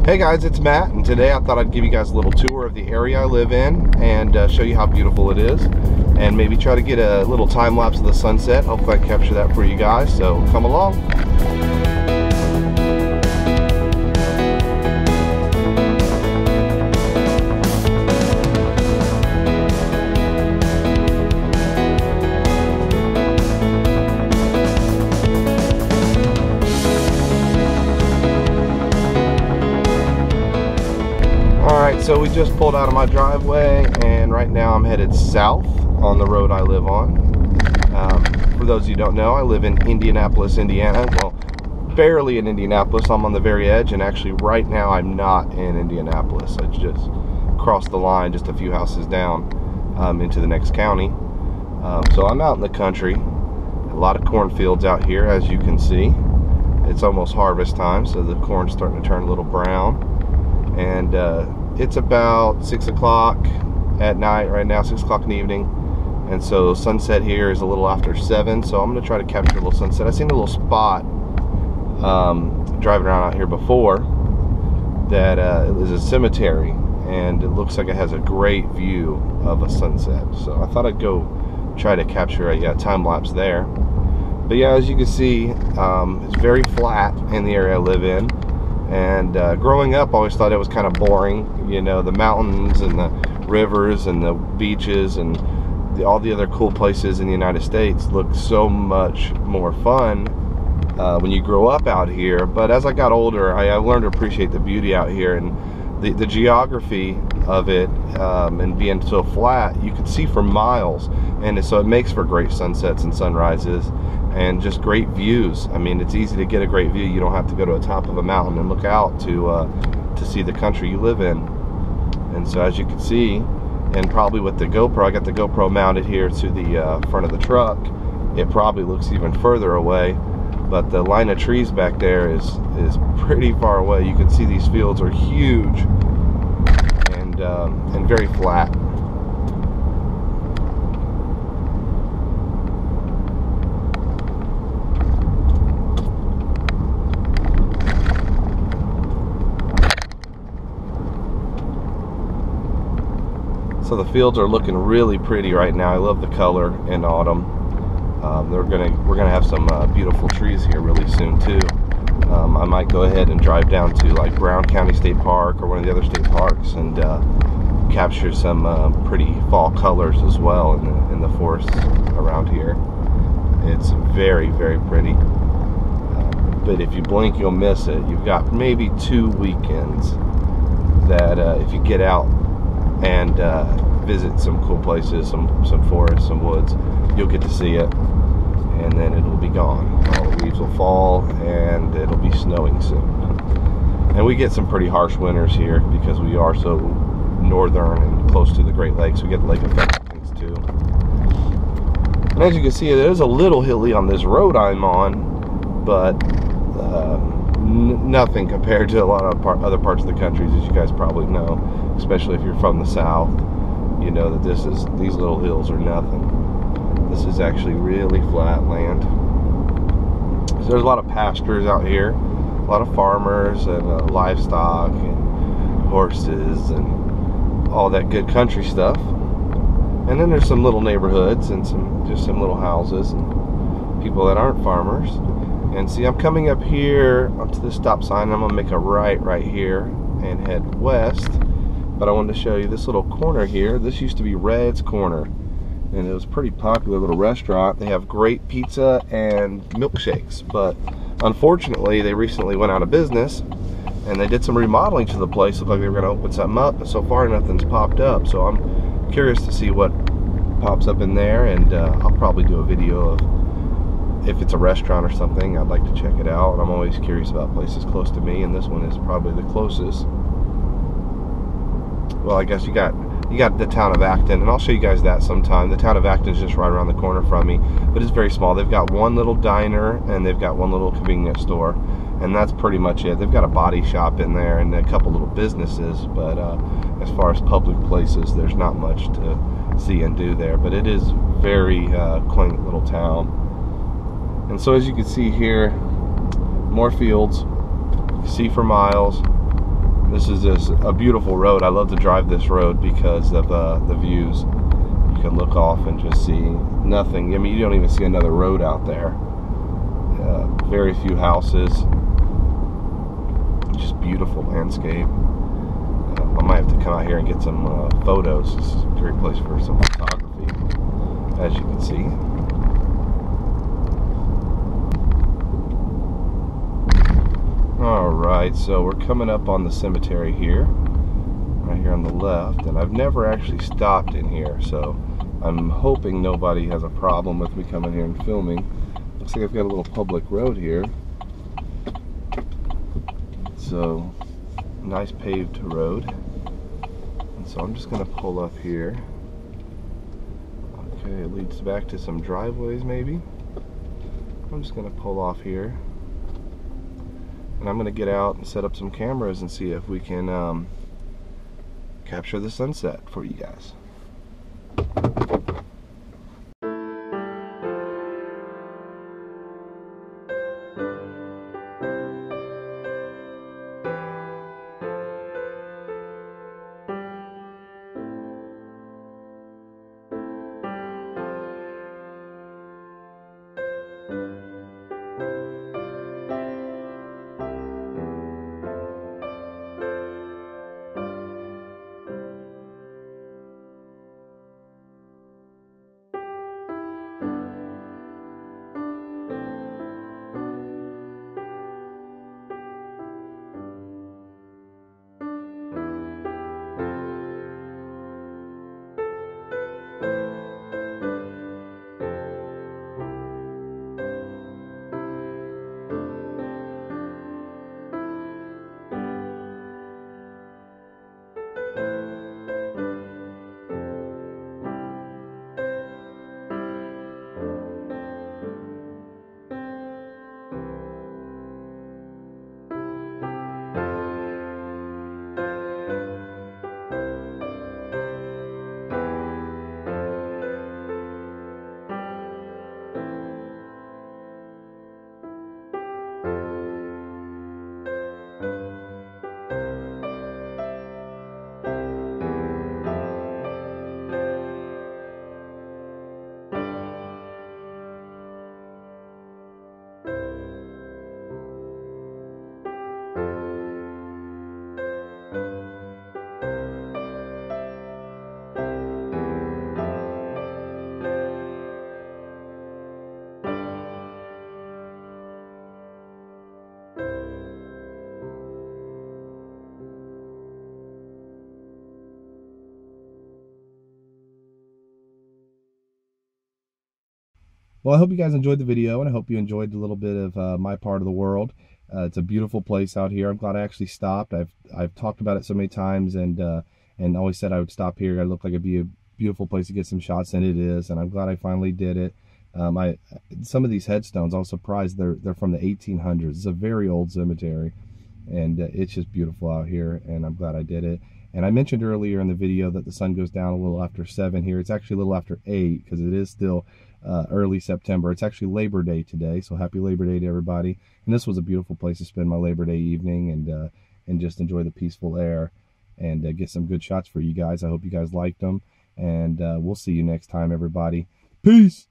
Hey guys, it's Matt, and today I thought I'd give you guys a little tour of the area I live in and show you how beautiful it is, and maybe try to get a little time lapse of the sunset. Hopefully I can capture that for you guys, so come along. Alright, so we just pulled out of my driveway, and right now I'm headed south on the road I live on. For those of you who don't know, I live in Indianapolis, Indiana. Well, barely in Indianapolis. I'm on the very edge, and actually right now I'm not in Indianapolis. I just crossed the line just a few houses down into the next county. So I'm out in the country. A lot of cornfields out here, as you can see. It's almost harvest time, so the corn's starting to turn a little brown. And it's about 6 o'clock at night right now, 6 o'clock in the evening, and so sunset here is a little after 7, so I'm going to try to capture a little sunset. I seen a little spot driving around out here before that is a cemetery, and it looks like it has a great view of a sunset, so I thought I'd go try to capture a time lapse there. But yeah, as you can see, it's very flat in the area I live in. And growing up, I always thought it was kind of boring. You know, the mountains and the rivers and the beaches and all the other cool places in the United States look so much more fun when you grow up out here. But as I got older, I learned to appreciate the beauty out here, and the geography of it, and being so flat, you can see for miles, and so it makes for great sunsets and sunrises and just great views. I mean, it's easy to get a great view. You don't have to go to the top of a mountain and look out to see the country you live in. And so as you can see, and probably with the GoPro, I got the GoPro mounted here to the front of the truck, it probably looks even further away, but the line of trees back there is pretty far away. You can see these fields are huge and very flat. So the fields are looking really pretty right now. I love the color in autumn. We're gonna have some beautiful trees here really soon too. I might go ahead and drive down to like Brown County State Park or one of the other state parks and capture some pretty fall colors as well in the forests around here. It's very, very pretty. But if you blink, you'll miss it. You've got maybe 2 weekends that if you get out and visit some cool places, some forests, some woods, you'll get to see it, and then it'll be gone. All the leaves will fall, and it'll be snowing soon. And we get some pretty harsh winters here because we are so northern and close to the Great Lakes. We get lake effect things too. And as you can see, it is a little hilly on this road I'm on, but nothing compared to a lot of other parts of the country, as you guys probably know. Especially if you're from the south, you know that these little hills are nothing. This is actually really flat land. So there's a lot of pastures out here, a lot of farmers and livestock and horses and all that good country stuff. And then there's some little neighborhoods and just some little houses and people that aren't farmers. And see, I'm coming up here onto the stop sign. I'm gonna make a right here and head west. But I wanted to show you this little corner here. This used to be Red's Corner, and it was a pretty popular little restaurant. They have great pizza and milkshakes, but unfortunately they recently went out of business, and they did some remodeling to the place. Looked like they were going to open something up, but so far nothing's popped up. So I'm curious to see what pops up in there, and I'll probably do a video of if it's a restaurant or something. I'd like to check it out. I'm always curious about places close to me, and this one is probably the closest. Well, I guess you got the town of Acton, and I'll show you guys that sometime. The town of Acton is just right around the corner from me, but it's very small. They've got one little diner, and they've got one little convenience store, and that's pretty much it. They've got a body shop in there and a couple little businesses, but as far as public places, there's not much to see and do there. But it is very quaint little town. And so as you can see here, more fields, you see for miles. This is just a beautiful road. I love to drive this road because of the views. You can look off and just see nothing. I mean, you don't even see another road out there. Very few houses. Just beautiful landscape. I might have to come out here and get some photos. This is a great place for some photography, as you can see. Alright, so we're coming up on the cemetery here, right here on the left, and I've never actually stopped in here, so I'm hoping nobody has a problem with me coming here and filming. Looks like I've got a little public road here. So, nice paved road. And so I'm just going to pull up here. Okay, it leads back to some driveways maybe. I'm just going to pull off here. And I'm going to get out and set up some cameras and see if we can capture the sunset for you guys. Well, I hope you guys enjoyed the video, and I hope you enjoyed a little bit of my part of the world. It's a beautiful place out here. I'm glad I actually stopped. I've talked about it so many times, and always said I would stop here. It looked like it'd be a beautiful place to get some shots, and it is. And I'm glad I finally did it. Some of these headstones, I was surprised they're from the 1800s. It's a very old cemetery, and it's just beautiful out here. And I'm glad I did it. And I mentioned earlier in the video that the sun goes down a little after 7 here. It's actually a little after 8 because it is still early September. It's actually Labor Day today, so happy Labor Day to everybody. And this was a beautiful place to spend my Labor Day evening and just enjoy the peaceful air and get some good shots for you guys. I hope you guys liked them, and we'll see you next time, everybody. Peace!